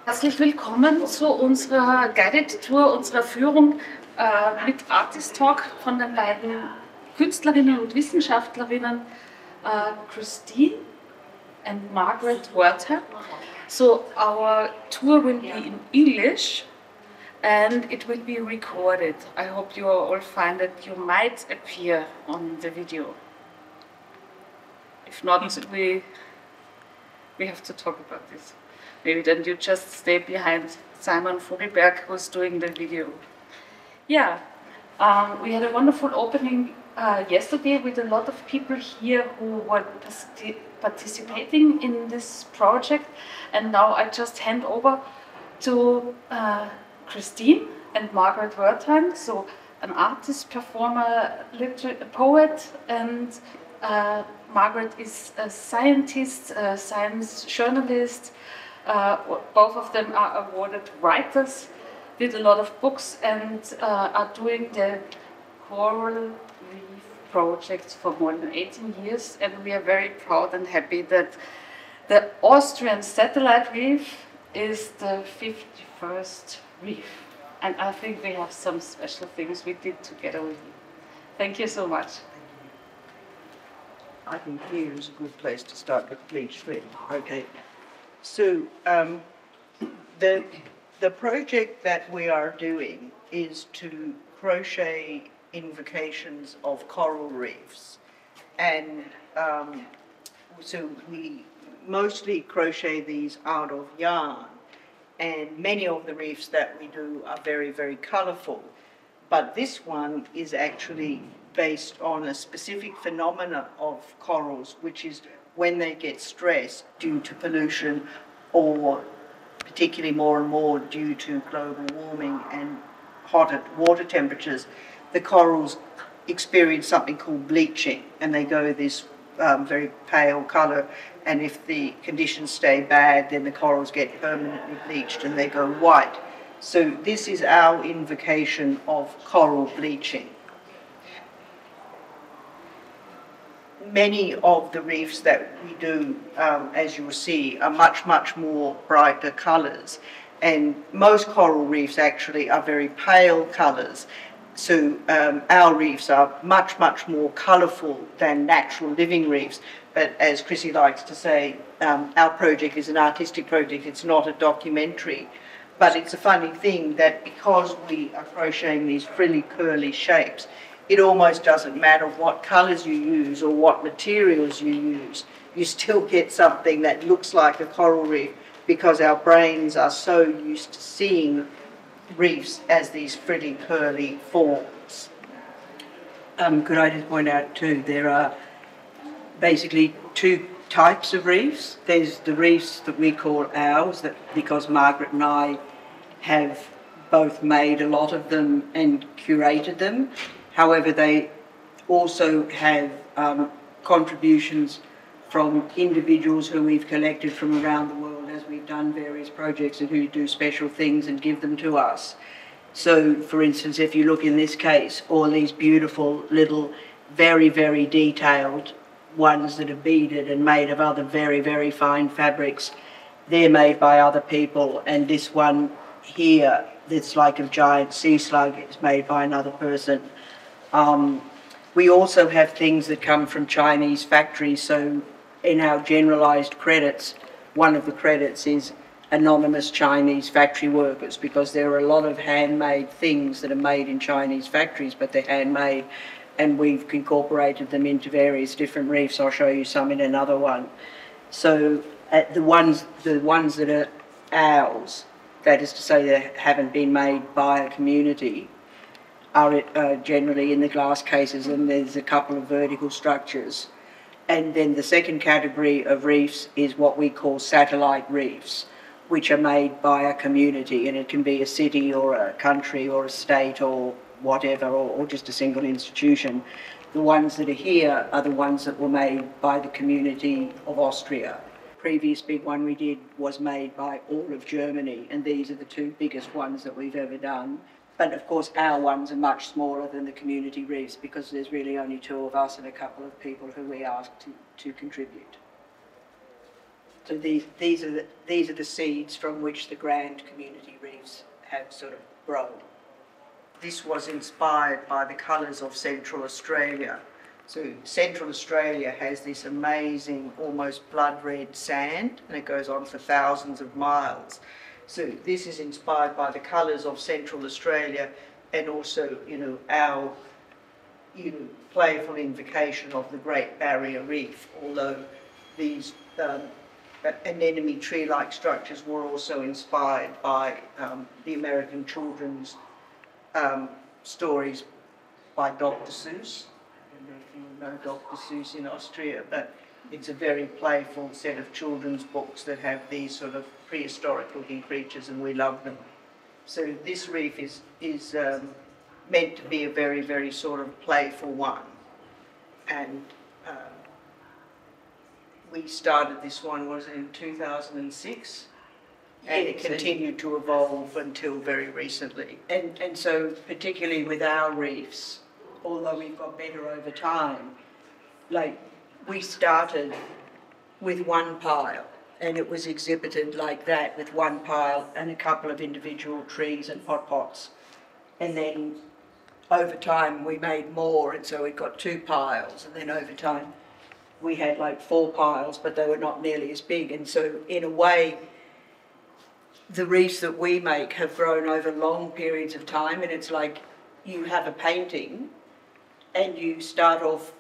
Herzlich willkommen zu unserer Guided Tour, unserer Führung mit Artist Talk von den beiden Künstlerinnen und Wissenschaftlerinnen Christine and Margaret Wertheim. So our tour will be in English and it will be recorded. I hope you all find that you might appear on the video. If not, we have to talk about this. Maybe then you just stay behind Simon Vogelberg, who's doing the video. Yeah, we had a wonderful opening yesterday with a lot of people here who were participating in this project. And now I just hand over to Christine and Margaret Wertheim, so an artist, performer, a poet, and Margaret is a scientist, a science journalist. Both of them are awarded writers, did a lot of books, and are doing the Coral Reef projects for more than 18 years. And we are very proud and happy that the Austrian Satellite Reef is the 51st reef. And I think we have some special things we did together with you. Thank you so much. I think here is a good place to start with bleach free. Okay. So the project that we are doing is to crochet invocations of coral reefs, and so we mostly crochet these out of yarn, and many of the reefs that we do are very, very colorful, but this one is actually based on a specific phenomena of corals, which is when they get stressed due to pollution, or particularly more and more due to global warming and hotter water temperatures, the corals experience something called bleaching, and they go this very pale colour, and if the conditions stay bad, then the corals get permanently bleached and they go white. So this is our invocation of coral bleaching. Many of the reefs that we do, as you'll see, are much, much more brighter colours. And most coral reefs actually are very pale colours. So our reefs are much, much more colourful than natural living reefs. But as Chrissy likes to say, our project is an artistic project, it's not a documentary. But it's a funny thing that because we are crocheting these frilly, curly shapes, it almost doesn't matter what colours you use or what materials you use. You still get something that looks like a coral reef because our brains are so used to seeing reefs as these frilly, curly forms. Could I just point out too, there are basically two types of reefs. There's the reefs that we call ours, that because Margaret and I have both made a lot of them and curated them. However, they also have contributions from individuals who we've collected from around the world as we've done various projects and who do special things and give them to us. So, for instance, if you look in this case, all these beautiful little, very, very detailed ones that are beaded and made of other very, very fine fabrics, they're made by other people. And this one here, that's like a giant sea slug, is made by another person. We also have things that come from Chinese factories, so in our generalised credits, one of the credits is anonymous Chinese factory workers, because there are a lot of handmade things that are made in Chinese factories, but they're handmade, and we've incorporated them into various different reefs. I'll show you some in another one. So the ones that are ours, that is to say that haven't been made by a community, are generally in the glass cases, and there's a couple of vertical structures. And then the second category of reefs is what we call satellite reefs, which are made by a community, and it can be a city or a country or a state or whatever, or just a single institution. The ones that are here are the ones that were made by the community of Austria. The previous big one we did was made by all of Germany, and these are the two biggest ones that we've ever done. But of course our ones are much smaller than the community reefs because there's really only two of us and a couple of people who we asked to contribute. So these are the seeds from which the grand community reefs have sort of grown. This was inspired by the colours of Central Australia. So Central Australia has this amazing, almost blood red sand, and it goes on for thousands of miles. So this is inspired by the colours of Central Australia, and also, our, playful invocation of the Great Barrier Reef, although these anemone tree-like structures were also inspired by the American children's stories by Dr. Seuss. I don't know if you know Dr. Seuss in Austria, but it's a very playful set of children's books that have these sort of prehistoric-looking creatures, and we love them. So this reef is meant to be a very, very sort of playful one. And we started this one, was it in 2006? And it continued to evolve until very recently. And so particularly with our reefs, although we've got better over time, like we started with one pile, and it was exhibited like that, with one pile and a couple of individual trees and pots. And then over time we made more, and so it got 2 piles, and then over time we had like 4 piles, but they were not nearly as big. And so in a way, the reefs that we make have grown over long periods of time, and it's like you have a painting and you start off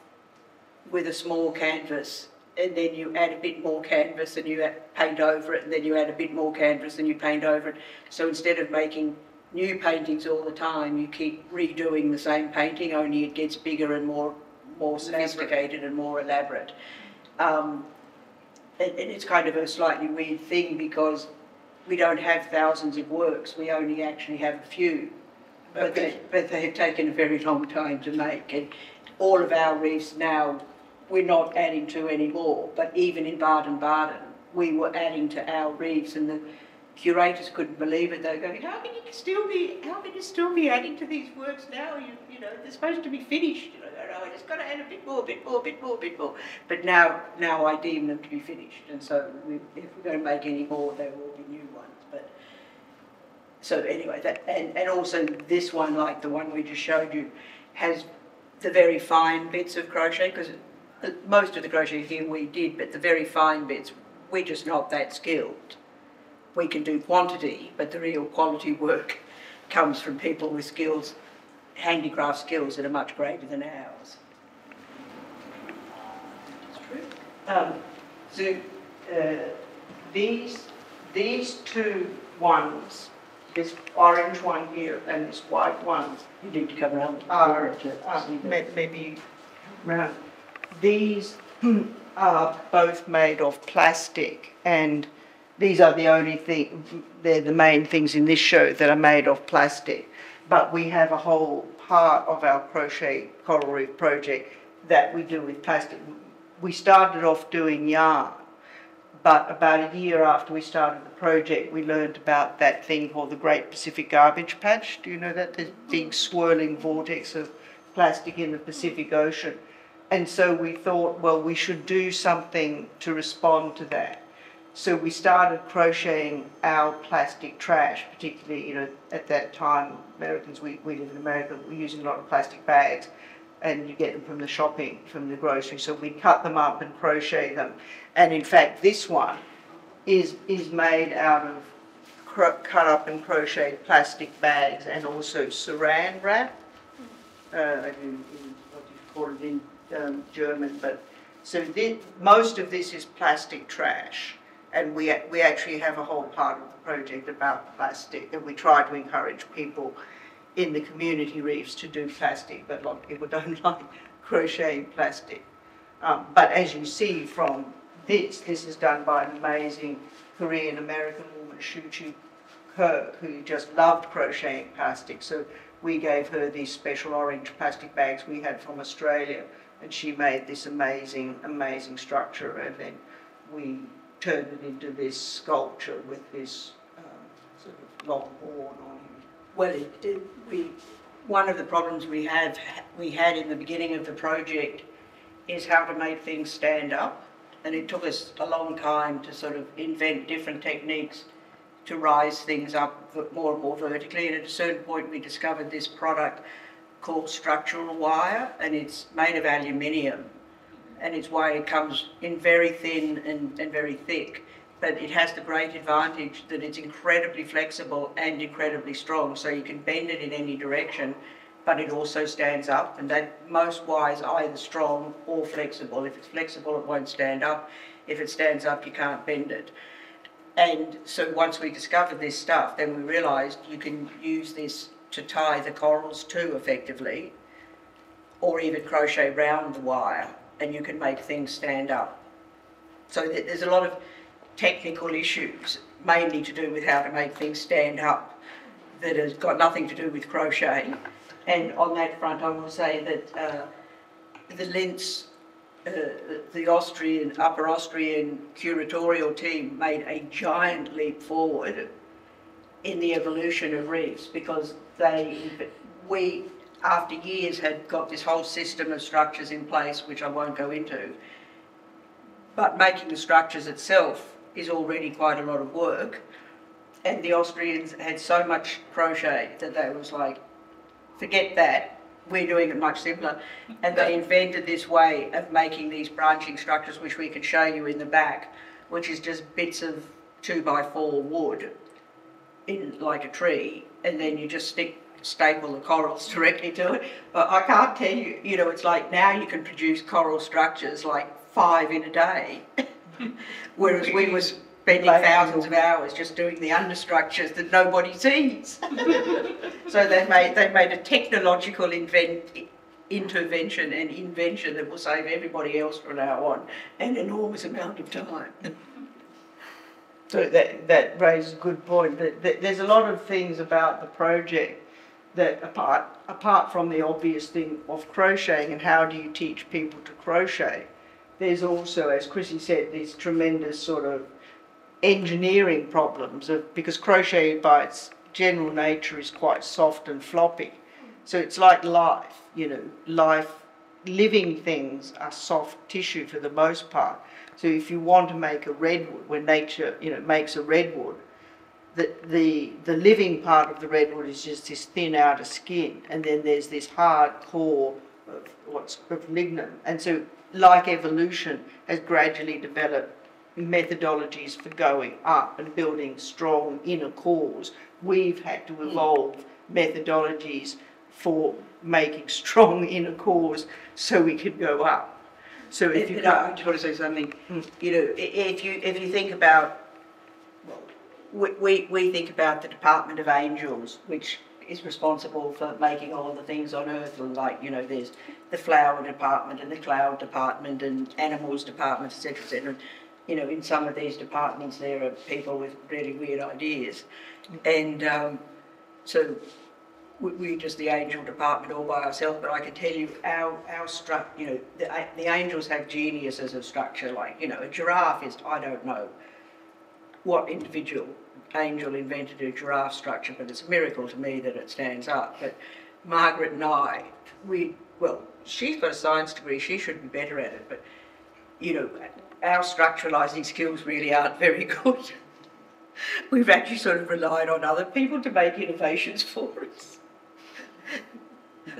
with a small canvas, and then you add a bit more canvas and you paint over it, and then you add a bit more canvas and you paint over it. So instead of making new paintings all the time, you keep redoing the same painting, only it gets bigger and more sophisticated and more elaborate. And it's kind of a slightly weird thing, because we don't have thousands of works, we only actually have a few. But they have taken a very long time to make. And all of our reefs now, we're not adding to anymore. But even in Baden-Baden, we were adding to our reefs, and the curators couldn't believe it. They were going, how can you still be adding to these works now? You know, they're supposed to be finished. I just got to add a bit more. But now I deem them to be finished, and so if we're going to make any more, there will be new ones. But so anyway, and also this one, like the one we just showed you, has the very fine bits of crochet, because most of the crochet here we did, but the very fine bits, we're just not that skilled. We can do quantity, but the real quality work comes from people with skills, handicraft skills that are much greater than ours. That's true. These 2 ones, this orange one here and this white one, You need to come around. maybe round. These are both made of plastic, and these are the only they're the main things in this show that are made of plastic. But we have a whole part of our Crochet Coral Reef project that we do with plastic. We started off doing yarn, but about a year after we started the project, we learned about that thing called the Great Pacific Garbage Patch. Do you know that? There's a big swirling vortex of plastic in the Pacific Ocean. And so we thought, well, we should do something to respond to that. So we started crocheting our plastic trash, particularly, at that time, Americans, we live in America, we're using a lot of plastic bags, and you get them from the shopping, from the grocery. So we cut them up and crochet them. And in fact, this one is made out of cut up and crocheted plastic bags, and also saran wrap. I do what you call it in German, but so most of this is plastic trash. And we actually have a whole part of the project about plastic, and we try to encourage people in the community reefs to do plastic, but a lot of people don't like crocheting plastic. But as you see from this is done by an amazing Korean-American woman, Shu Kirk, who just loved crocheting plastic. So we gave her these special orange plastic bags we had from Australia, and she made this amazing, amazing structure, and then we turned it into this sculpture with this sort of long horn on him. Well, one of the problems we had in the beginning of the project is how to make things stand up. and it took us a long time to sort of invent different techniques to rise things up more and more vertically. And at a certain point we discovered this product called structural wire, and it's made of aluminium, and it's why it comes in very thin and very thick. But it has the great advantage that it's incredibly flexible and incredibly strong, so you can bend it in any direction, but it also stands up, and that most wires are either strong or flexible. If it's flexible, it won't stand up. If it stands up, you can't bend it. And so once we discovered this stuff, then we realised you can use this to tie the corals to effectively, or even crochet round the wire, and you can make things stand up. So there's a lot of technical issues, mainly to do with how to make things stand up, that has got nothing to do with crochet. And on that front, I will say that the Linz, the Upper Austrian curatorial team made a giant leap forward in the evolution of reefs, because we, after years, had got this whole system of structures in place, which I won't go into, but making the structures itself is already quite a lot of work, and the Austrians had so much crochet that they was like, forget that, we're doing it much simpler. And they invented this way of making these branching structures, which we can show you in the back, which is just bits of 2x4 wood in like a tree, and then you just staple the corals directly to it. But I can't tell you, you know, it's like now you can produce coral structures like 5 in a day, whereas we were spending thousands of hours just doing the understructures that nobody sees. So they made a technological intervention and invention that will save everybody else from now on an enormous amount of time. So that raises a good point. There's a lot of things about the project that apart from the obvious thing of crocheting and how do you teach people to crochet, there's also, as Chrissy said, these tremendous sort of engineering problems because crochet by its general nature is quite soft and floppy. So it's like life, you know, living things are soft tissue for the most part. So if you want to make a redwood, when nature, you know, makes a redwood, the living part of the redwood is just this thin outer skin, and then there's this hard core of lignin. And so, like evolution, has gradually developed methodologies for going up and building strong inner cores. We've had to evolve methodologies for making strong inner cores so we could go up. So if you I just want to say something. You know, if you think about, we think about the Department of Angels, which is responsible for making all the things on Earth, like, you know, there's the flower department and the cloud department and animals department, etc., etc. You know, in some of these departments there are people with really weird ideas, and so we're just the angel department all by ourselves. But I can tell you, our structure, you know, the angels have genius as a structure. Like, you know, a giraffe is, I don't know what individual angel invented a giraffe structure, but it's a miracle to me that it stands up. But Margaret and I, well, she's got a science degree, she should be better at it, but, you know, our structuralising skills really aren't very good. We've actually sort of relied on other people to make innovations for us.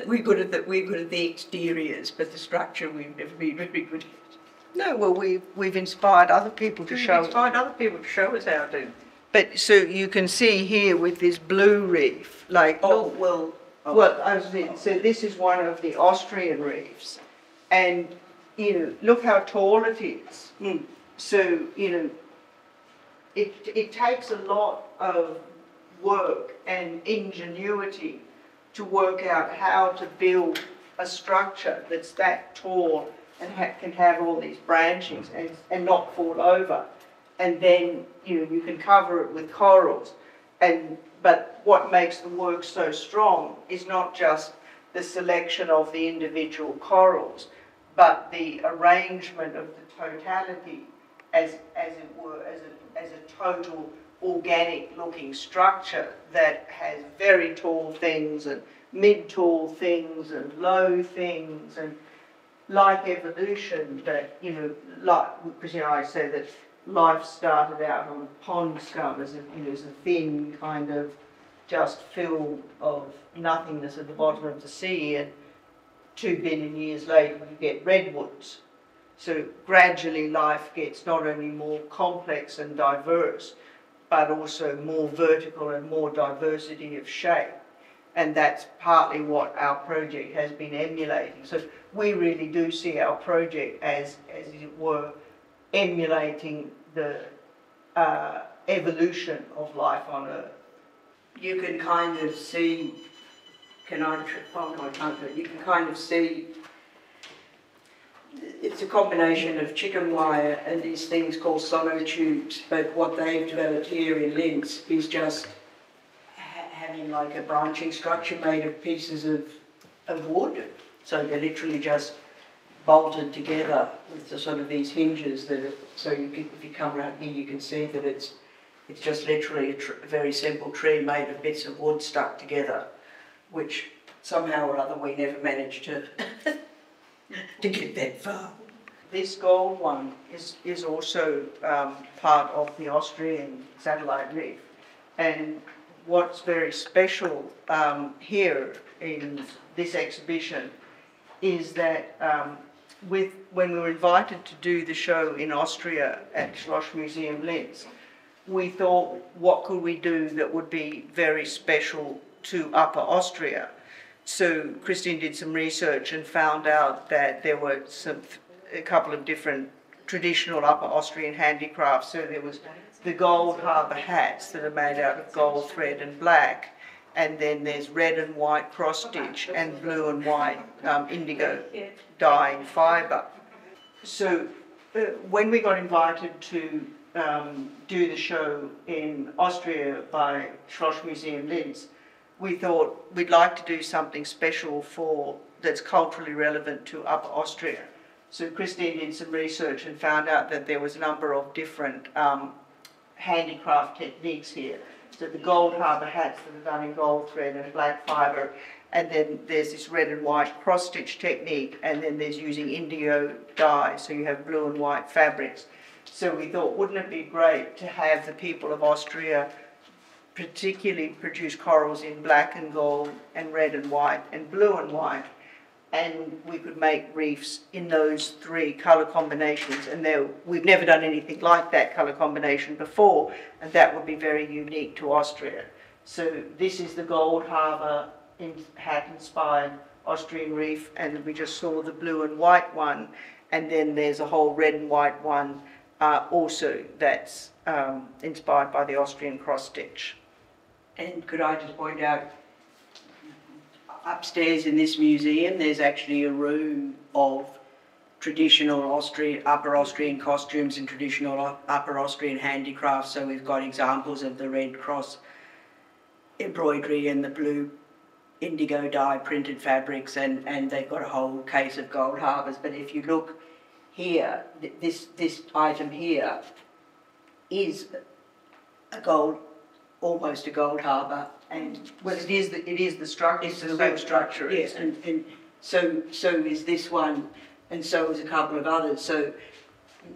We're good at the exteriors, but the structure we've never been very good at. No, well, we've inspired other people to show. We've inspired other people to show us how to. But so you can see here with this blue reef, like So this is one of the Austrian reefs, and you know, look how tall it is. So you know, it takes a lot of work and ingenuity to work out how to build a structure that's that tall and can have all these branchings and not fall over. And then, you know, you can cover it with corals. But what makes the work so strong is not just the selection of the individual corals, but the arrangement of the totality as it were, as a total organic looking structure that has very tall things and mid-tall things and low things, and like evolution, that, you know, like Christine and I say that life started out on pond scum as a thin kind of just film of nothingness at the bottom of the sea, and 2 billion years later you get redwoods. So gradually life gets not only more complex and diverse, but also more vertical and more diversity of shape. And that's partly what our project has been emulating. So we really do see our project as it were, emulating the evolution of life on Earth. You can kind of see, oh no, I can't do it. You can kind of see, it's a combination of chicken wire and these things called sonotubes, but what they've developed here in Linz is just having like a branching structure made of pieces of wood. So they're literally just bolted together with the sort of these hinges that so if you come around here you can see that it's just literally a very simple tree made of bits of wood stuck together, which somehow or other we never managed to to get that far. This gold one is also part of the Austrian Satellite Reef, and what's very special here in this exhibition is that when we were invited to do the show in Austria at Schlossmuseum Linz, we thought, what could we do that would be very special to Upper Austria? So Christine did some research and found out that there were a couple of different traditional Upper Austrian handicrafts. So there was the gold harbour hats that are made out of gold thread and black, and then there's red and white cross stitch and blue and white indigo dyeing fibre. So when we got invited to do the show in Austria by Schlossmuseum Linz, we thought we'd like to do something special that's culturally relevant to Upper Austria. So Christine did some research and found out that there was a number of different handicraft techniques here. So the gold harbour hats that are done in gold thread and black fibre, and then there's this red and white cross-stitch technique, and then there's using indigo dye, so you have blue and white fabrics. So we thought, wouldn't it be great to have the people of Austria particularly produce corals in black and gold and red and white and blue and white, and we could make reefs in those 3 colour combinations, and we've never done anything like that colour combination before, and that would be very unique to Austria. So this is the gold harbour hat inspired Austrian reef, and we just saw the blue and white one, and then there's a whole red and white one also that's inspired by the Austrian cross stitch. And could I just point out, upstairs in this museum there's actually a room of traditional Upper Austrian costumes and traditional Upper Austrian handicrafts. So we've got examples of the red cross embroidery and the blue indigo dye printed fabrics, and they've got a whole case of gold harbours. But if you look here, this item here is almost a gold harbour, and well, it is the structure. It's the same structure. Yes, and so is this one, and so is a couple of others. So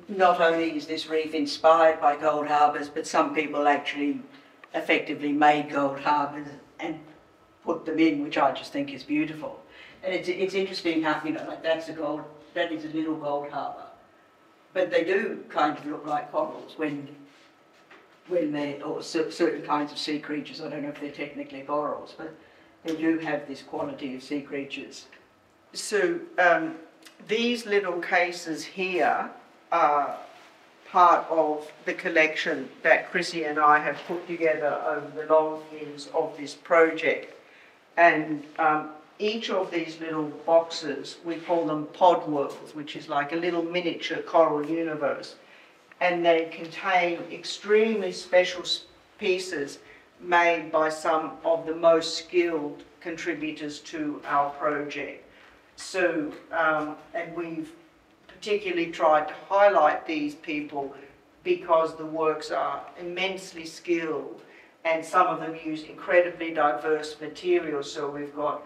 not only is this reef inspired by gold harbours, but some people actually effectively made gold harbours and put them in, which I just think is beautiful. And it's interesting how, like that is a little gold harbour, but they do kind of look like corals when or certain kinds of sea creatures. I don't know if they're technically corals, but they do have this quality of sea creatures. So these little cases here are part of the collection that Chrissy and I have put together over the long years of this project. And each of these little boxes, we call them pod worlds, which is like a little miniature coral universe. And they contain extremely special pieces made by some of the most skilled contributors to our project. So, and we've particularly tried to highlight these people because the works are immensely skilled, and some of them use incredibly diverse materials. So we've got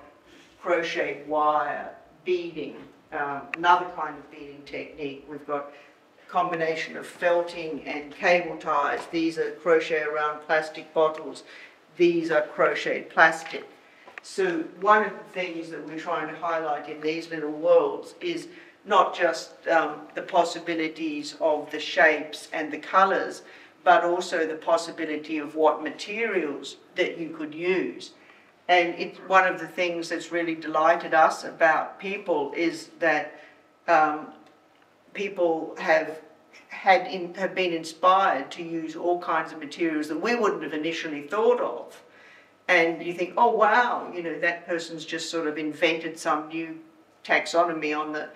crochet wire, beading, another kind of beading technique. We've got a combination of felting and cable ties. These are crochet around plastic bottles. These are crocheted plastic. So one of the things that we're trying to highlight in these little worlds is not just the possibilities of the shapes and the colours, but also the possibility of what materials that you could use. And it's one of the things that's really delighted us about people is that people have been inspired to use all kinds of materials that we wouldn't have initially thought of. And you think, oh wow, you know, that person's just sort of invented some new taxonomy on the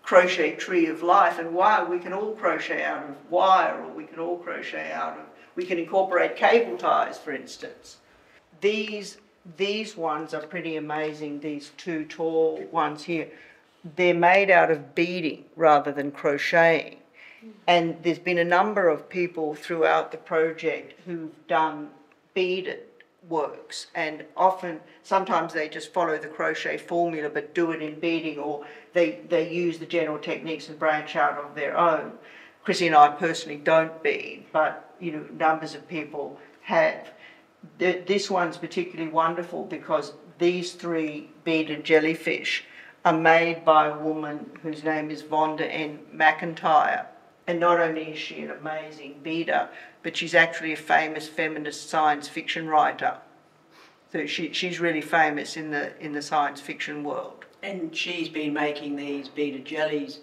crochet tree of life, and wow, we can all crochet out of wire, or we can all crochet out of, we can incorporate cable ties, for instance. These ones are pretty amazing, these two tall ones here. They're made out of beading rather than crocheting. And there's been a number of people throughout the project who've done beaded works, and sometimes they just follow the crochet formula but do it in beading, or they use the general techniques and branch out of their own. Chrissy and I personally don't bead, but you know, numbers of people have. This one's particularly wonderful because these three beaded jellyfish are made by a woman whose name is Vonda N. McIntyre. And not only is she an amazing beader, but she's actually a famous feminist science fiction writer. So she's really famous in the science fiction world. And she's been making these beaded jellies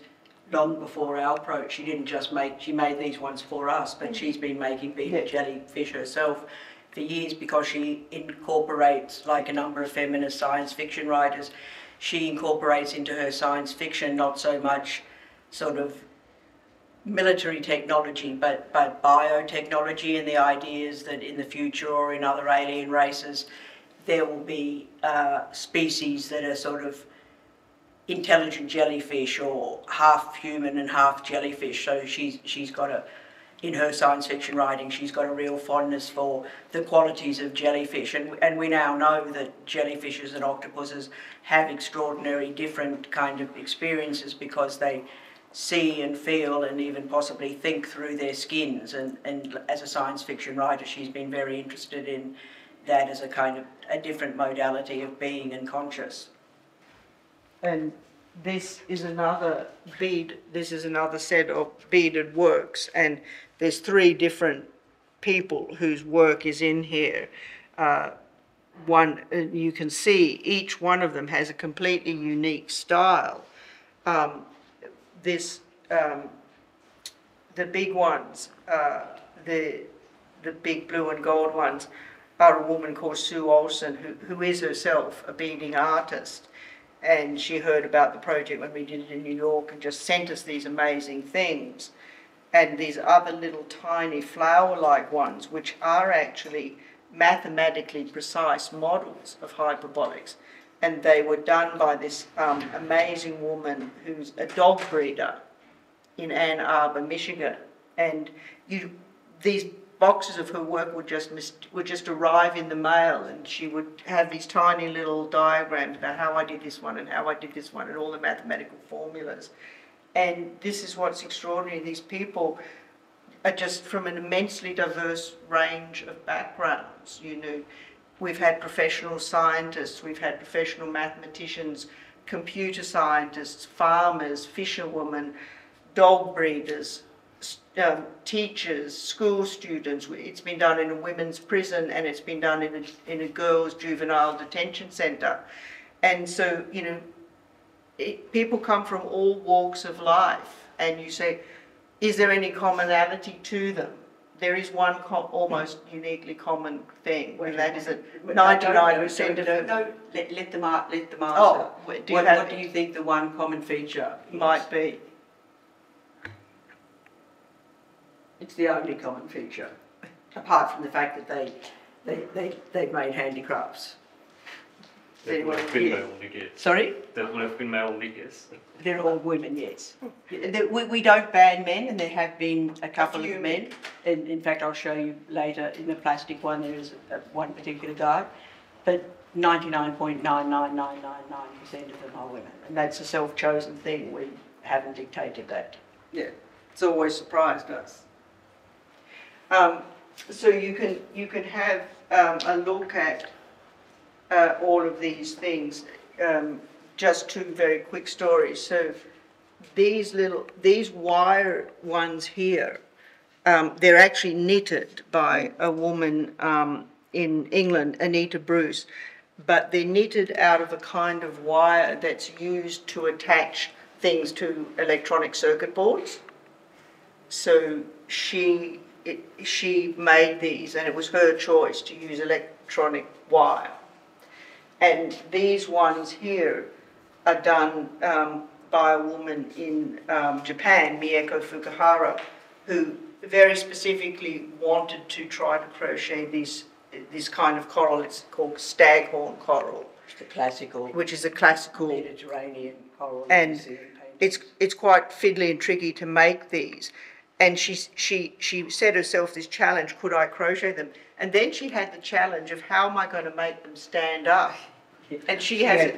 long before our approach. She didn't just she made these ones for us, but she's been making beaded jellyfish herself for years because she incorporates, like a number of feminist science fiction writers, she incorporates into her science fiction not so much sort of military technology, but biotechnology, and the ideas that in the future or in other alien races there will be species that are sort of intelligent jellyfish or half human and half jellyfish. So she's got in her science fiction writing, she's got a real fondness for the qualities of jellyfish, and we now know that jellyfishes and octopuses have extraordinary different kind of experiences because they see and feel and even possibly think through their skins, and as a science fiction writer she's been very interested in that as a kind of a different modality of being and conscious. And this is another set of beaded works, and there's three different people whose work is in here. You can see each one of them has a completely unique style. The big ones, the big blue and gold ones, are a woman called Sue Olsen, who is herself a beading artist, and she heard about the project when we did it in New York and just sent us these amazing things. And these other little tiny flower-like ones, which are actually mathematically precise models of hyperbolics. And they were done by this amazing woman who's a dog breeder in Ann Arbor, Michigan. And these boxes of her work would just arrive in the mail, and she would have these tiny little diagrams about how I did this one and how I did this one and all the mathematical formulas. And this is what's extraordinary. These people are just from an immensely diverse range of backgrounds, you know. We've had professional scientists, we've had professional mathematicians, computer scientists, farmers, fisherwomen, dog breeders, teachers, school students. It's been done in a women's prison, and it's been done in a girls' juvenile detention centre. And so, you know, people come from all walks of life, and you say, is there any commonality to them? There is one almost uniquely common thing, and that is that 99% of them... No, let them answer. Oh, what do you think the one common feature might be? It's the only common feature, apart from the fact that they've made handicrafts. That would have been my only guess. Sorry? That would have been my only guess. They're all women, yes. We don't ban men, and there have been a couple of men. And in fact, I'll show you later in the plastic one, there is one particular guy. But 99.99999% of them are women. And that's a self-chosen thing. We haven't dictated that. Yeah, it's always surprised us. So you can have a look at all of these things. Just two very quick stories. So these wire ones here, they're actually knitted by a woman in England, Anita Bruce, but they're knitted out of a kind of wire that's used to attach things to electronic circuit boards. So she made these, and it was her choice to use electronic wire. And these ones here are done by a woman in Japan, Mieko Fukuhara, who very specifically wanted to try to crochet this kind of coral. It's called staghorn coral, which is a classical Mediterranean coral. And it's quite fiddly and tricky to make these. And she set herself this challenge: could I crochet them? And then she had the challenge of how am I going to make them stand up? And she has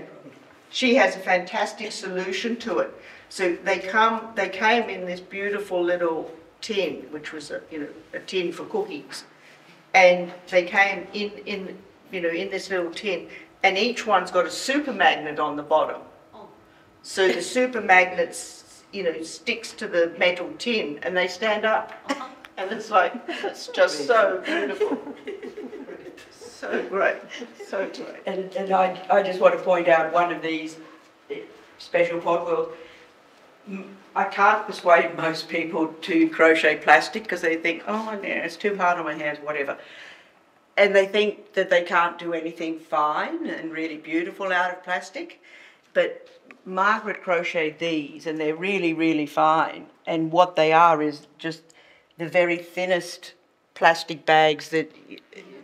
a fantastic solution to it. So they came in this beautiful little tin, which was a tin for cookies, and they came in this little tin, and each one's got a super magnet on the bottom. So the super magnets sticks to the metal tin, and they stand up, and it's just so beautiful. So great, so great. And I just want to point out one of these special pot wheels. I can't persuade most people to crochet plastic because they think, oh yeah, it's too hard on my hands, whatever. And they think that they can't do anything fine and really beautiful out of plastic. But Margaret crocheted these, and they're really, really fine. And what they are is just the very thinnest plastic bags, that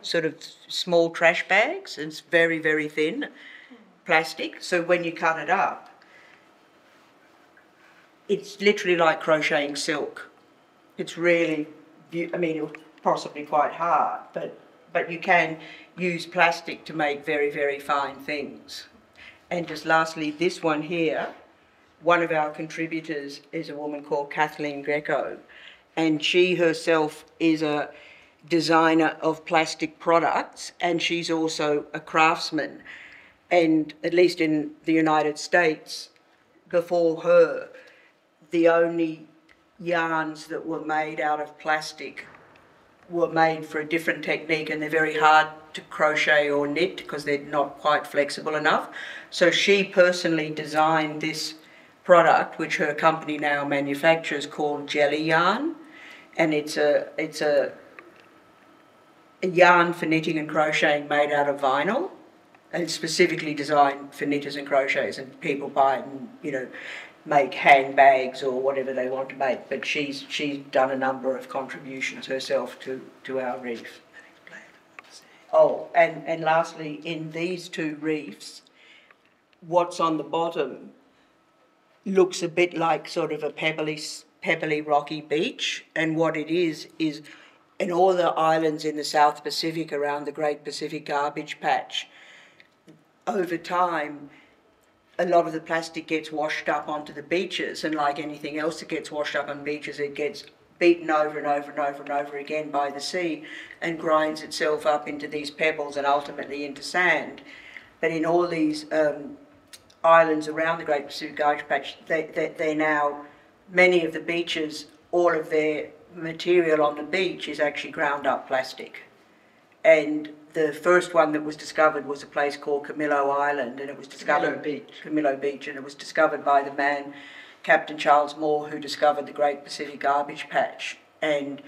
sort of small trash bags. It's very, very thin plastic. So when you cut it up, it's literally like crocheting silk. It's really, it's possibly quite hard, but you can use plastic to make very, very fine things. And just lastly, this one here, one of our contributors is a woman called Kathleen Greco, and she herself is a designer of plastic products, and she's also a craftsman. And at least in the United States, before her, the only yarns that were made out of plastic were made for a different technique, and they're very hard to crochet or knit because they're not quite flexible enough. So she personally designed this product, which her company now manufactures, called jelly yarn, and it's a yarn for knitting and crocheting made out of vinyl, and specifically designed for knitters and crocheters, and people buy it and make handbags or whatever they want to make. But she's done a number of contributions herself to our reef. Oh, and lastly, in these two reefs, what's on the bottom looks a bit like sort of a pebbly rocky beach, and what it is in all the islands in the South Pacific around the Great Pacific Garbage Patch, over time, a lot of the plastic gets washed up onto the beaches, and like anything else that gets washed up on beaches, it gets beaten over and over and over and over again by the sea and grinds itself up into these pebbles and ultimately into sand. But in all these islands around the Great Pacific Garbage Patch, they now, many of the beaches, all of their material on the beach is actually ground up plastic. And the first one that was discovered was a place called Camillo Island, and it was discovered Camillo Beach, and it was discovered by the man, Captain Charles Moore, who discovered the Great Pacific Garbage Patch. And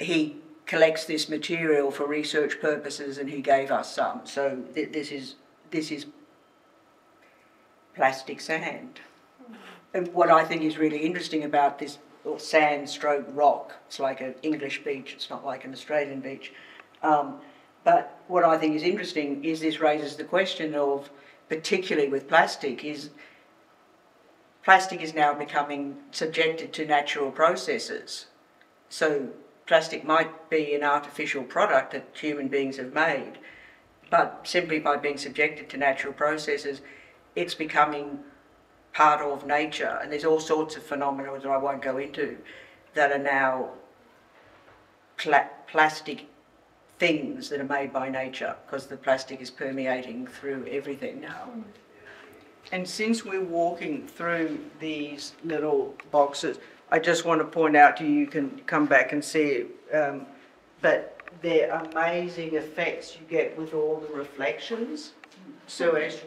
he collects this material for research purposes, and he gave us some. So this is plastic sand. And what I think is really interesting about this sand stroke rock, it's like an English beach, it's not like an Australian beach. But what I think is interesting is this raises the question of, particularly with plastic, is plastic is now becoming subjected to natural processes. So plastic might be an artificial product that human beings have made, but simply by being subjected to natural processes, it's becoming part of nature. And there's all sorts of phenomena that I won't go into that are now plastic things that are made by nature, because the plastic is permeating through everything now. And since we're walking through these little boxes, I just want to point out to you, you can come back and see it, but they're amazing effects you get with all the reflections. So as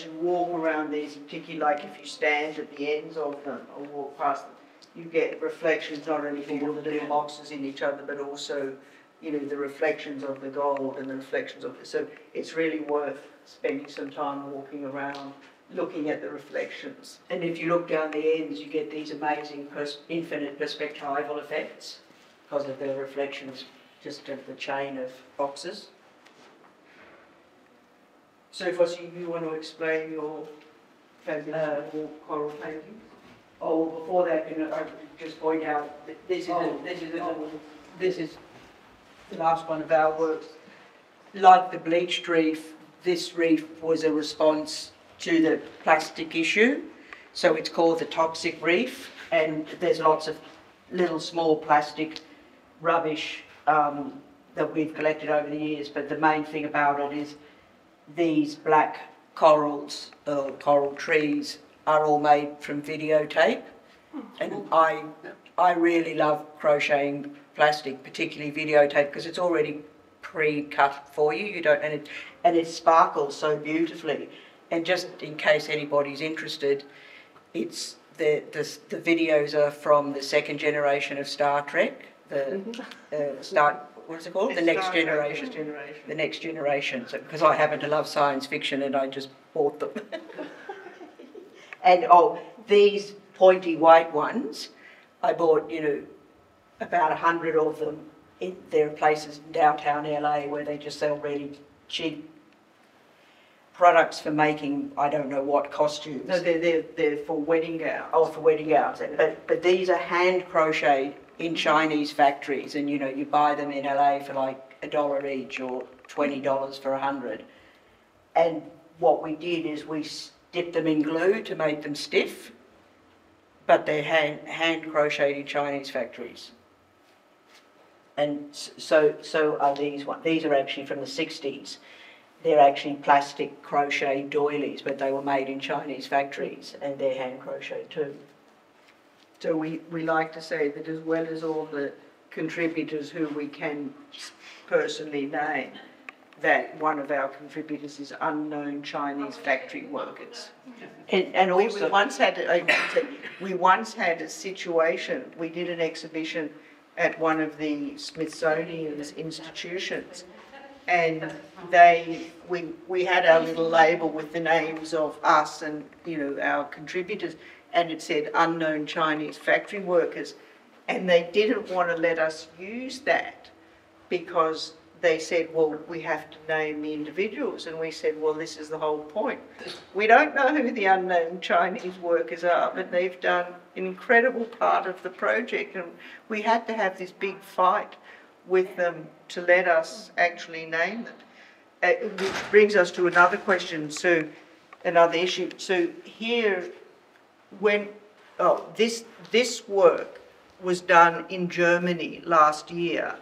you walk around these, particularly like if you stand at the ends of them or walk past them, you get reflections not only from all the little boxes in each other, but also, you know, the reflections of the gold and the reflections of it. So it's really worth spending some time walking around, looking at the reflections. And if you look down the ends, you get these amazing infinite perspectival effects because of the reflections just of the chain of boxes. So, Fossey, you want to explain your fabulous coral painting? Oh, before that, can I just point out that this is the last one of our works. Like the bleached reef, this reef was a response to the plastic issue. So it's called the toxic reef, and there's lots of little small plastic rubbish that we've collected over the years, but the main thing about it is these black corals, coral trees, are all made from videotape. And I really love crocheting plastic, particularly videotape, because it's already pre-cut for you. You don't, and it sparkles so beautifully. And just in case anybody's interested, it's the videos are from the second generation of Star Trek, what is it called? The Next Generation. The Next Generation. So, because I happen to love science fiction and I just bought them. And these pointy white ones, I bought, you know, about 100 of them. There are places in downtown LA where they just sell really cheap products for making, I don't know what, costumes. No, they're for wedding gowns. Oh, for wedding gowns. But these are hand crocheted in Chinese factories, and you know, you buy them in LA for like $1 each or $20 for 100. And what we did is we dipped them in glue to make them stiff, but they're hand crocheted in Chinese factories. And so are these ones. These are actually from the 60s. They're actually plastic crochet doilies, but they were made in Chinese factories, and they're hand crocheted too. So we like to say that as well as all the contributors who we can personally name, that one of our contributors is unknown Chinese factory workers. And also, we once had a situation, we did an exhibition at one of the Smithsonian's institutions, and we had our little label with the names of us and, you know, our contributors, and it said unknown Chinese factory workers, and they didn't want to let us use that because they said, well, we have to name the individuals, and we said, well, this is the whole point. We don't know who the unknown Chinese workers are, but they've done an incredible part of the project, and we had to have this big fight with them to let us actually name them. Which brings us to another question, so another issue. So here, this work was done in Germany last year,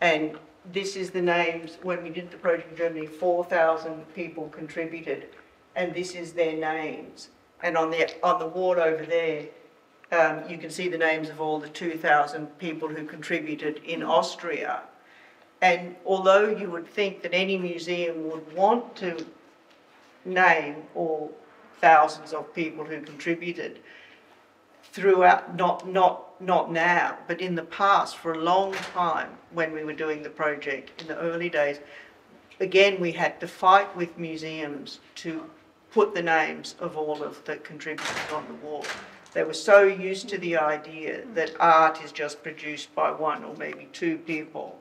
and this is the names. When we did the project in Germany, 4,000 people contributed, and this is their names. And on the wall over there, you can see the names of all the 2,000 people who contributed in Austria. And although you would think that any museum would want to name all thousands of people who contributed throughout, not now, but in the past, for a long time, when we were doing the project in the early days, again, we had to fight with museums to put the names of all of the contributors on the wall. They were so used to the idea that art is just produced by one or maybe two people,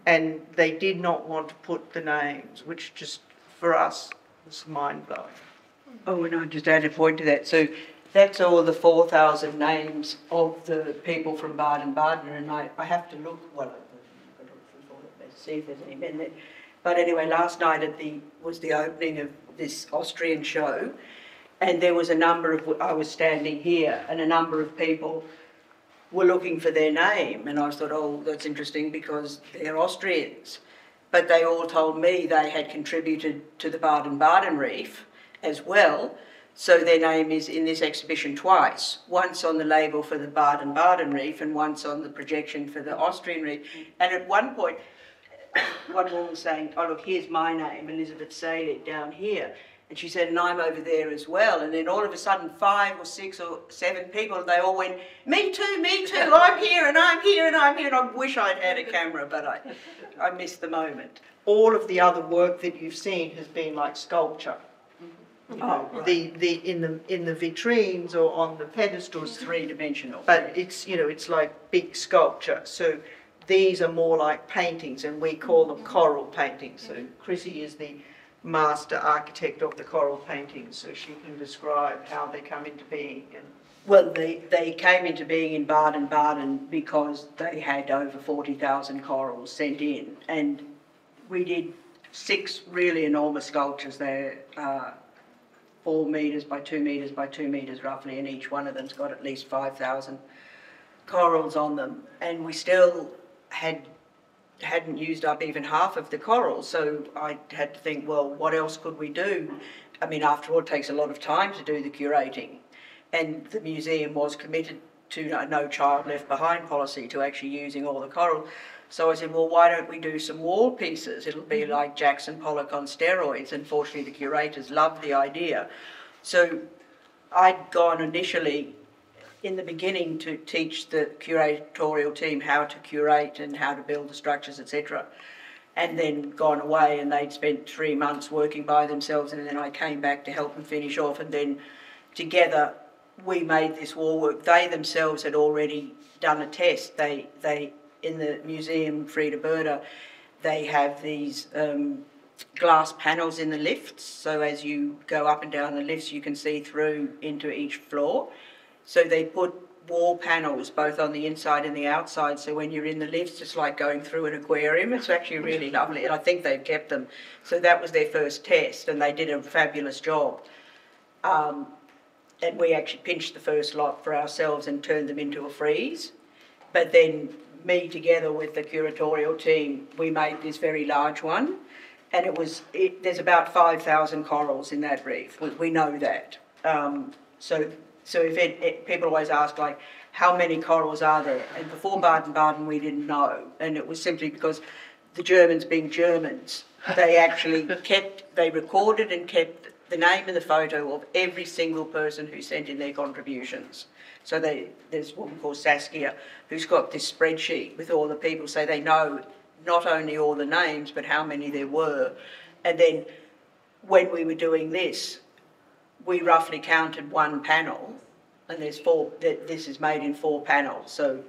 and they did not want to put the names, which just, for us, was mind-blowing. Oh, and I'll just add a point to that. So that's all the 4,000 names of the people from Baden-Baden, and I have to look, well, I've got to look through all of them, see if there's any men there. But anyway, last night was the opening of this Austrian show, and there was I was standing here, and a number of people were looking for their name, and I thought, oh, that's interesting because they're Austrians. But they all told me they had contributed to the Baden-Baden Reef as well, so their name is in this exhibition twice, once on the label for the Baden-Baden Reef and once on the projection for the Austrian Reef. And at one point, one woman was saying, oh look, here's my name, Elizabeth Selig, down here. And she said, and I'm over there as well. And then all of a sudden, 5 or 6 or 7 people, they all went, me too, I'm here and I'm here and I'm here. And I wish I'd had a camera, but I missed the moment. All of the other work that you've seen has been like sculpture. Right. In the vitrines or on the pedestals, Three-dimensional. but it's like big sculpture. So these are more like paintings, and we call them coral paintings. So Chrissy is the master architect of the coral paintings, so she can describe how they come into being. And well, they came into being in Baden-Baden because they had over 40,000 corals sent in, and we did 6 really enormous sculptures there, 4 metres by 2 metres by 2 metres roughly, and each one of them's got at least 5,000 corals on them, and we still hadn't used up even half of the corals, so I had to think, well, what else could we do? I mean, after all, it takes a lot of time to do the curating, and the museum was committed to a no child left behind policy, to actually using all the coral. So I said, well, why don't we do some wall pieces? It'll be like Jackson Pollock on steroids. And fortunately, the curators loved the idea. So I'd gone initially in the beginning to teach the curatorial team how to curate and how to build the structures, etc. And then gone away, and they'd spent 3 months working by themselves, and then I came back to help them finish off, and then together we made this wall work. They themselves had already done a test. They in the museum, Frida Berda, they have these glass panels in the lifts, so as you go up and down the lifts you can see through into each floor. So they put wall panels both on the inside and the outside, so when you're in the lifts it's like going through an aquarium. It's actually really lovely, and I think they've kept them. So that was their first test, and they did a fabulous job. And we actually pinched the first lot for ourselves and turned them into a frieze. But then me, together with the curatorial team, we made this very large one, and there's about 5,000 corals in that reef. We know that. So if people always ask, like, how many corals are there? And before Baden-Baden, we didn't know, and it was simply because the Germans, being Germans, they actually they recorded and kept the name and the photo of every single person who sent in their contributions. So there's a woman called Saskia who's got this spreadsheet with all the people, so they know not only all the names but how many there were. And then when we were doing this, we roughly counted 1 panel, and there's 4. This is made in 4 panels, so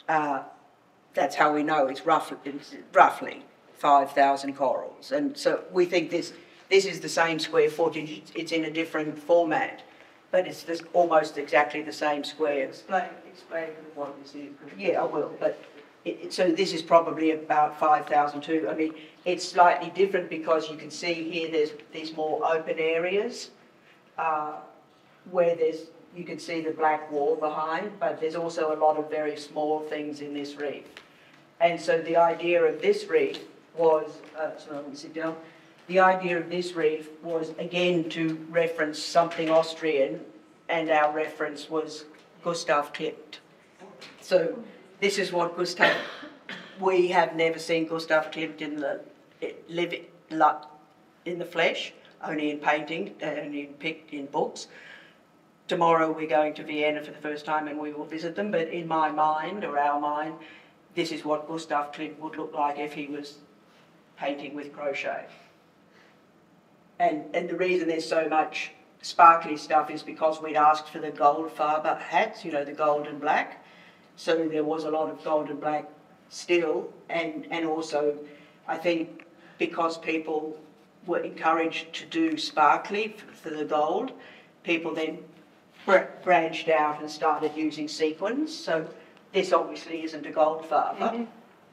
that's how we know it's roughly 5,000 corals. And so we think this is the same square footage. It's in a different format, but it's almost exactly the same squares. explain what this is. Yeah, I will, but so this is probably about 5,000 too. I mean, it's slightly different because you can see here there's these more open areas where you can see the black wall behind, but there's also a lot of very small things in this reef. And so the idea of this reef was, sorry, let me sit down. The idea of this reef was, again, to reference something Austrian, and our reference was Gustav Klimt. So this is what Gustav, we have never seen Gustav Klimt in the flesh, only in painting, only in books. Tomorrow we're going to Vienna for the first time and we will visit them, but in my mind, or our mind, this is what Gustav Klimt would look like if he was painting with crochet. And the reason there's so much sparkly stuff is because we'd asked for the Goldfarbe hats, you know, the gold and black. So there was a lot of gold and black still, and also I think because people were encouraged to do sparkly for the gold, people then branched out and started using sequins. So this obviously isn't a Goldfarbe,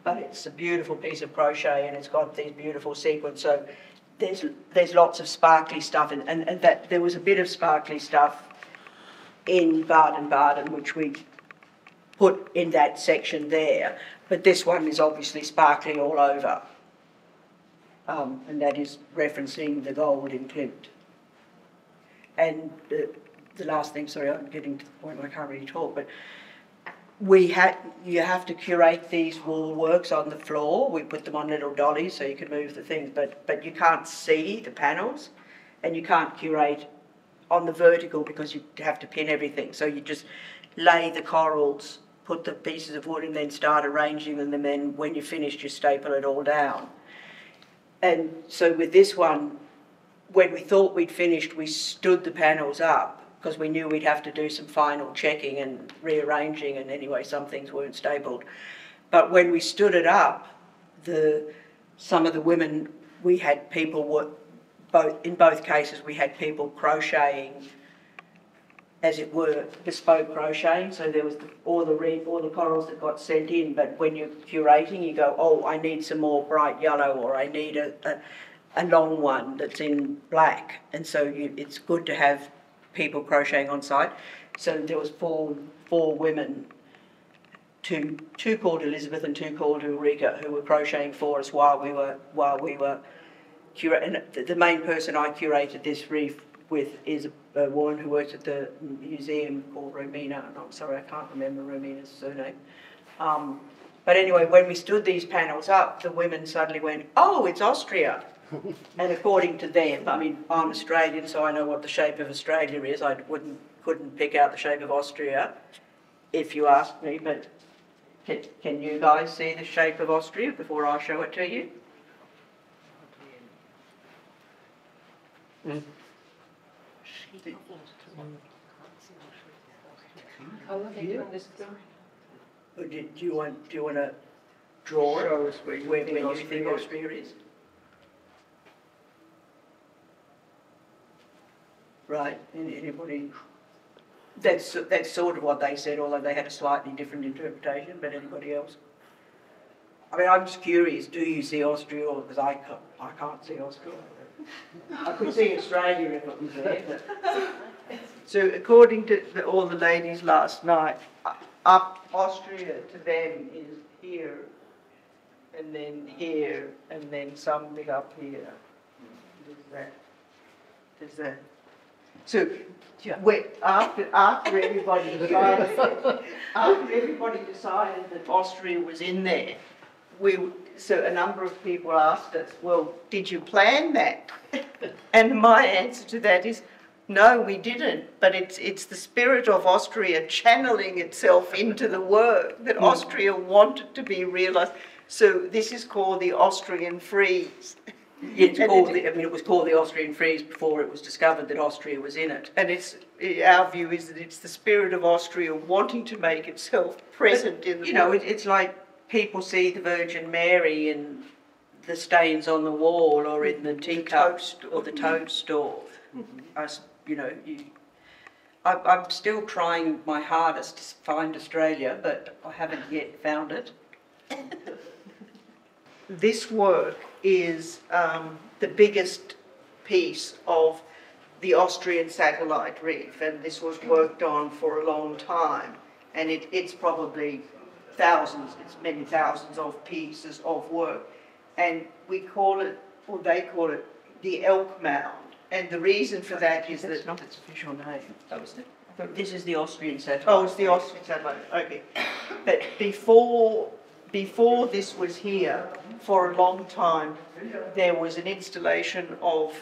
but it's a beautiful piece of crochet and it's got these beautiful sequins. So there's lots of sparkly stuff, and that there was a bit of sparkly stuff in Baden, which we put in that section there. But this one is obviously sparkling all over, and that is referencing the gold in Klimt. And the last thing, sorry, I'm getting to the point where I can't really talk, but you have to curate these wool works on the floor. We put them on little dollies so you can move the things, but you can't see the panels, and you can't curate on the vertical because you have to pin everything. So you just lay the corals, put the pieces of wood, and then start arranging them, and then when you're finished you staple it all down. And so with this one, when we thought we'd finished, we stood the panels up because we knew we'd have to do some final checking and rearranging, and anyway, some things weren't stapled. But when we stood it up, some of the women, we had people in both cases, we had people crocheting, as it were, bespoke crocheting. So there was all the corals that got sent in, but when you're curating, you go, oh, I need some more bright yellow, or I need a long one that's in black. And so it's good to have people crocheting on site. So there was four women, two called Elizabeth and two called Ulrika, who were crocheting for us while we were curating. And the main person I curated this reef with is a woman who works at the museum called Romina, and I'm sorry, I can't remember Romina's surname. But anyway, when we stood these panels up, the women suddenly went, oh, it's Austria. And according to them, I mean, I'm Australian, so I know what the shape of Australia is. I couldn't pick out the shape of Austria if you asked me, but can you guys see the shape of Austria before I show it to you? Mm. Do you want to draw it where you think Austria is? Right, anybody? That's sort of what they said, although they had a slightly different interpretation. But anybody else? I mean, I'm just curious. Do you see Austria? Because I can't see Austria. I could see Australia if it was there. But. So according to all the ladies last night, up Austria to them is here, and then some bit up here. There's that. So after everybody decided that Austria was in there, so a number of people asked us, well, did you plan that? And my answer to that is, no, we didn't, but it's the spirit of Austria channeling itself into the work that Austria wanted to be realised. So this is called the Austrian frieze. It was called the Austrian frieze before it was discovered that Austria was in it. And our view is that it's the spirit of Austria wanting to make itself present in the work. It's like people see the Virgin Mary in the stains on the wall or in the teacup or the toad store. I'm still trying my hardest to find Australia, but I haven't yet found it. This work is the biggest piece of the Austrian Satellite Reef, and this was worked on for a long time, and it's probably it's many thousands of pieces of work, and we call it, or they call it, the Elk Mound. And the reason for that is that's not its official name. Oh, is it? This is the Austrian Satellite. Oh, it's the Austrian Satellite. Okay. But before this was here, for a long time, there was an installation of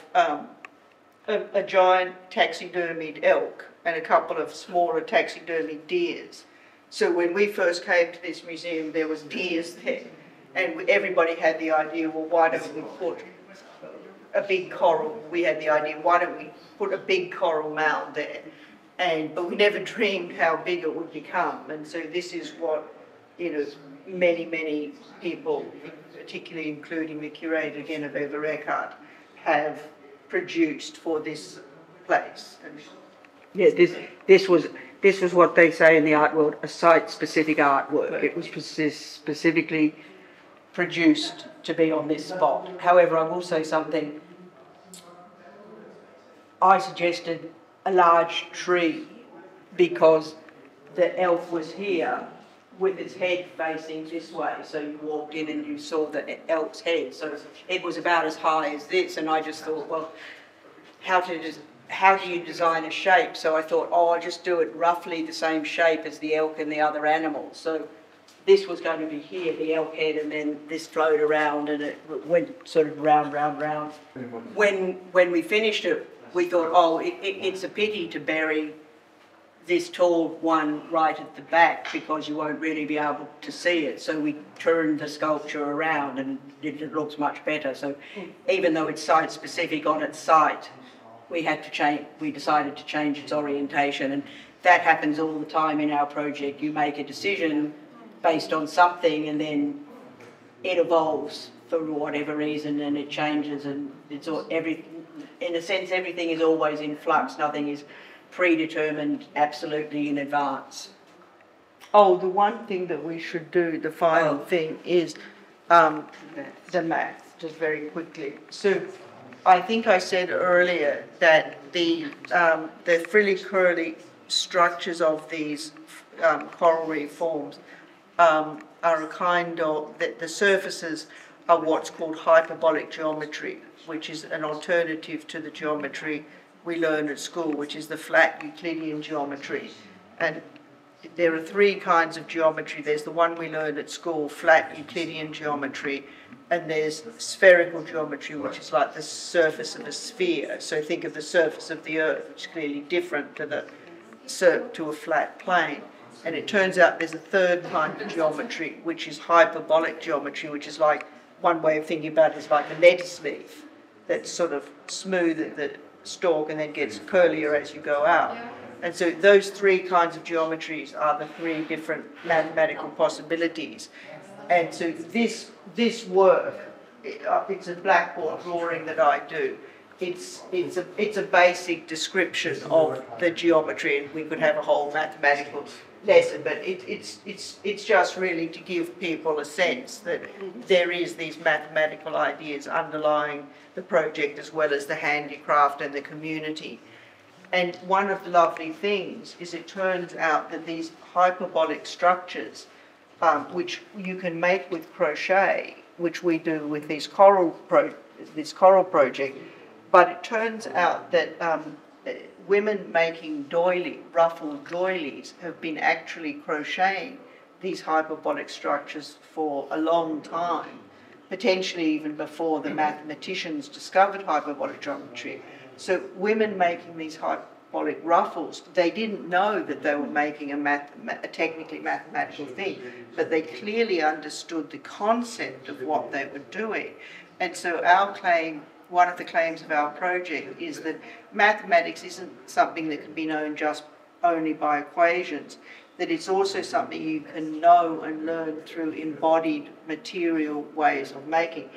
a giant taxidermied elk and a couple of smaller taxidermied deers. So when we first came to this museum, there was deers there, and everybody had the idea, well, why don't we put a big coral? We had the idea, why don't we put a big coral mound there? But we never dreamed how big it would become. And so this is what, many, many people, particularly including the curator Genevieve Eckhart, have produced for this place. Yeah, this was what they say in the art world, a site-specific artwork. It was specifically produced to be on this spot. However, I will say something. I suggested a large tree because the elf was here with its head facing this way. So you walked in and you saw the elf's head. So it was about as high as this, and I just thought, well, how do you design a shape? So I thought, oh, I'll just do it roughly the same shape as the elk and the other animals. So this was going to be here, the elk head, and then this flowed around and it went sort of round, round, round. When we finished it, we thought, oh, it's a pity to bury this tall one right at the back because you won't really be able to see it. So we turned the sculpture around and it looks much better. So even though it's site-specific on its site, we decided to change its orientation, and that happens all the time in our project. You make a decision based on something and then it evolves for whatever reason and it changes, and it's all, in a sense everything is always in flux, nothing is predetermined absolutely in advance. Oh, the one thing that we should do, the final thing, is the math, just very quickly. So I think I said earlier that the frilly curly structures of these coral reef forms are a kind of, the surfaces are what's called hyperbolic geometry, which is an alternative to the geometry we learn at school, which is the flat Euclidean geometry. And there are three kinds of geometry. There's the one we learn at school, flat Euclidean geometry, and there's spherical geometry, which is like the surface of a sphere. So think of the surface of the Earth, which is clearly different to a flat plane. And it turns out there's a third kind of geometry, which is hyperbolic geometry, which is like, one way of thinking about it is like a lettuce leaf that's sort of smooth at the stalk and then gets curlier as you go out. And so those three kinds of geometries are the three different mathematical possibilities. And so this work, it's a blackboard drawing that I do. It's a basic description of the geometry, and we could have a whole mathematical lesson, but it's just really to give people a sense that there is these mathematical ideas underlying the project as well as the handicraft and the community. And one of the lovely things is it turns out that these hyperbolic structures, which you can make with crochet, which we do with this coral project, but it turns out that women making ruffled doilies have been actually crocheting these hyperbolic structures for a long time, potentially even before the mathematicians discovered hyperbolic geometry. So women making these hyperbolic ruffles, they didn't know that they were making a technically mathematical thing, but they clearly understood the concept of what they were doing. And so our claim, one of the claims of our project, is that mathematics isn't something that can be known just only by equations, that it's also something you can know and learn through embodied material ways of making.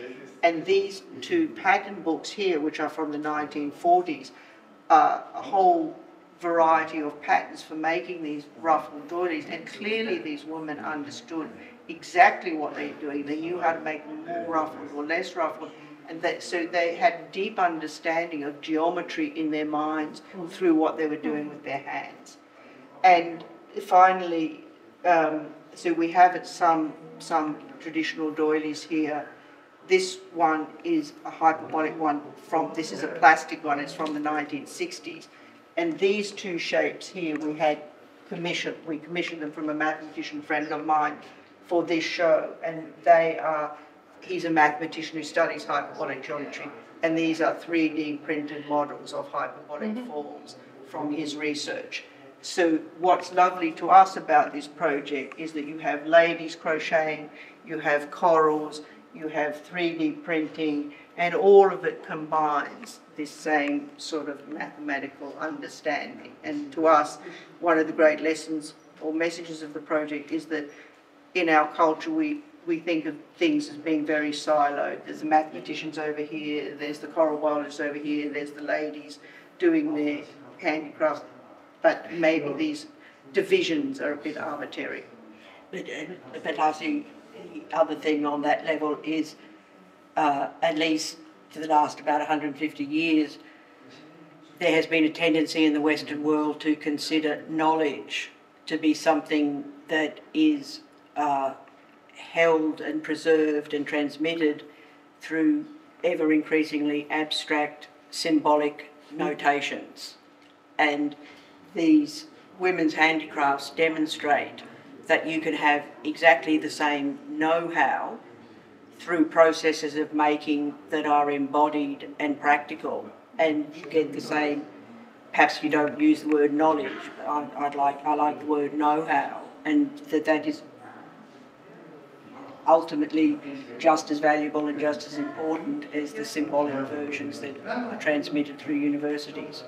And these two pattern books here, which are from the 1940s, are a whole variety of patterns for making these ruffled doilies, and clearly these women understood exactly what they were doing. They knew how to make them more ruffled or less ruffled, and so they had deep understanding of geometry in their minds through what they were doing with their hands. And finally, so we have some traditional doilies here. This one is a hyperbolic one this is a plastic one, it's from the 1960s. And these two shapes here we commissioned them from a mathematician friend of mine for this show, and he's a mathematician who studies hyperbolic geometry, and these are 3D printed models of hyperbolic forms from his research. So what's lovely to us about this project is that you have ladies crocheting, you have corals, you have 3D printing, and all of it combines this same sort of mathematical understanding. And to us, one of the great lessons or messages of the project is that in our culture we think of things as being very siloed. There's the mathematicians over here, there's the coral biologists over here, there's the ladies doing their handicraft, but maybe these divisions are a bit arbitrary. But I think the other thing on that level is, at least for the last about 150 years, there has been a tendency in the Western world to consider knowledge to be something that is held and preserved and transmitted through ever increasingly abstract symbolic notations. And these women's handicrafts demonstrate that you can have exactly the same know-how through processes of making that are embodied and practical, and you get the same. Perhaps you don't use the word knowledge, but I like the word know-how, and that is ultimately just as valuable and just as important as the symbolic versions that are transmitted through universities.